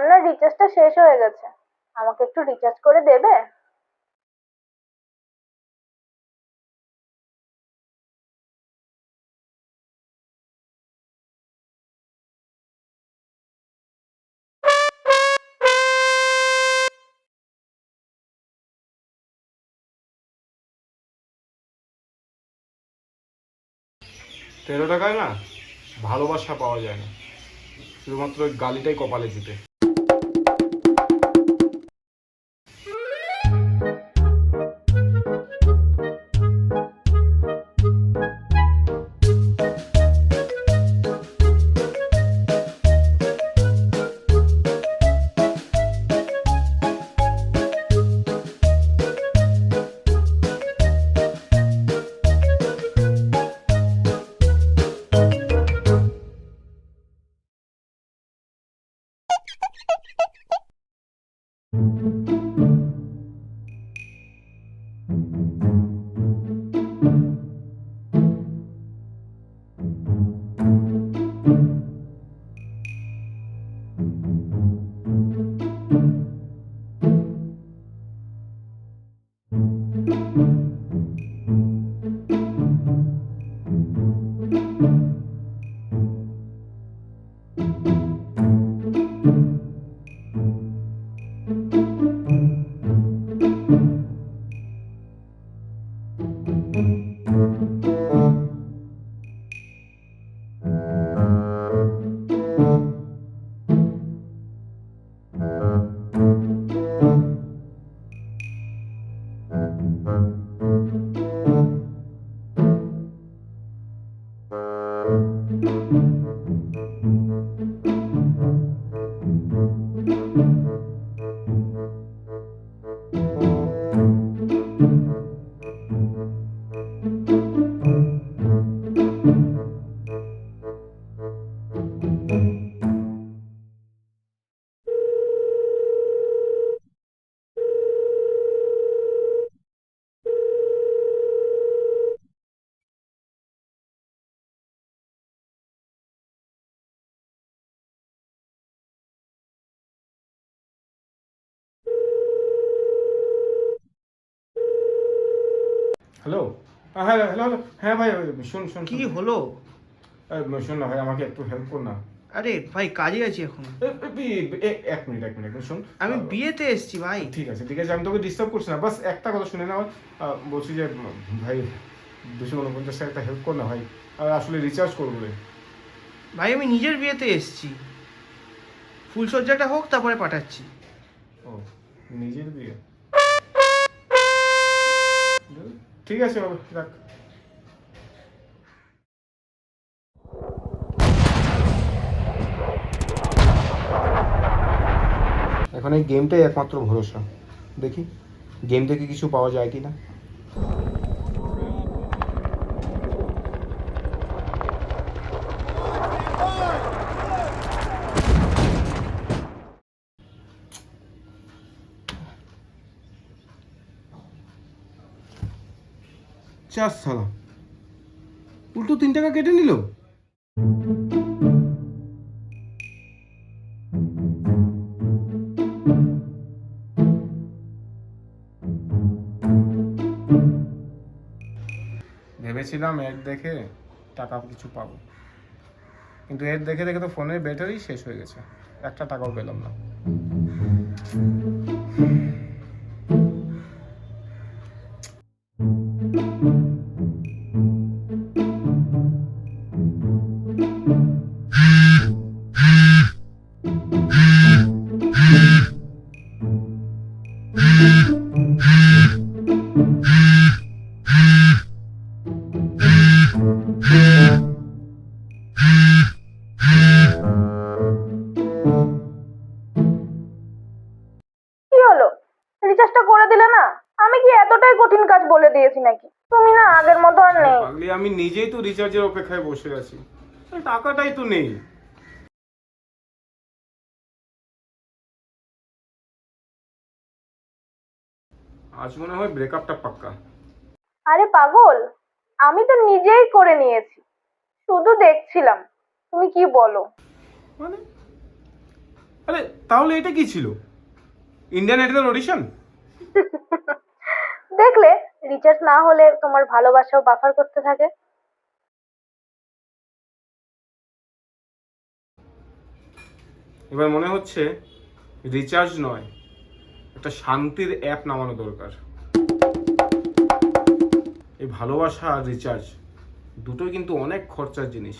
আমার না রিচার্জটা শেষ হয়ে গেছে, আমাকে একটু রিচার্জ করে দেবে? 13 টাকায় না ভালোবাসা পাওয়া যায় না, শুধুমাত্র ওই গালিটাই কপালে জুটে। হ্যালো। হ্যাঁ হ্যালো হ্যালো। হ্যাঁ ভাই, শোন শোন কি হলো? শোন না ভাই, আমাকে একটু হেল্প কর না। আরে ভাই, কাজে আছি এখন। এক মিনিট এক মিনিট শোন। আমি বিয়েতে এসেছি ভাই। ঠিক আছে ঠিক আছে, আমি তোকে ডিস্টার্ব করছি না, বাস একটা কথা শুনে নেওয়া। বলছি যে ভাই 249 টাকা একটা হেল্প কর না ভাই, আসলে রিচার্জ করবো রে। ভাই আমি নিজের বিয়েতে এসেছি, ফুলসজ্জাটা হোক তারপরে পাঠাচ্ছি। ও, নিজের বিয়ে? ঠিক আছে বাবা, রাখ। এখন এই গেমটাই একমাত্র ভরসা, দেখি গেম থেকে কিছু পাওয়া যায় কি না। চার সালা, উল্টো 3 টাকা কেটে নিল। ভেবেছিলাম এর দেখে টাকা কিছু পাবো, কিন্তু এর দেখে দেখে তো ফোনের ব্যাটারি শেষ হয়ে গেছে, একটা টাকাও পেলাম না। কি হলো, রিচার্জটা করে দিলে না? আমি কি এতটাই কঠিন কাজ বলে দিয়েছি নাকি? তুমি না আগের মতো আর নেই। পাগলি, আমি নিজেই তো রিচার্জের অপেক্ষায় বসে আছি, টাকাটাই তো নেই। আজ মনে হয় ব্রেকআপটা পাক্কা। আরে পাগল, আমি তো নিজেই করে নিয়েছি, শুধু দেখছিলাম তুমি কি বলো। মানে আরে তাহলে এটা কি ছিল? Indian idol audition? দেখলে রিচার্জ না হলে তোমার ভালোবাসাও বাফার করতে থাকে। এবার মনে হচ্ছে রিচার্জ নয়, একটা শান্তির অ্যাপ নামানো দরকার। এই ভালোবাসা আর রিচার্জ দুটোই কিন্তু অনেক খরচার জিনিস।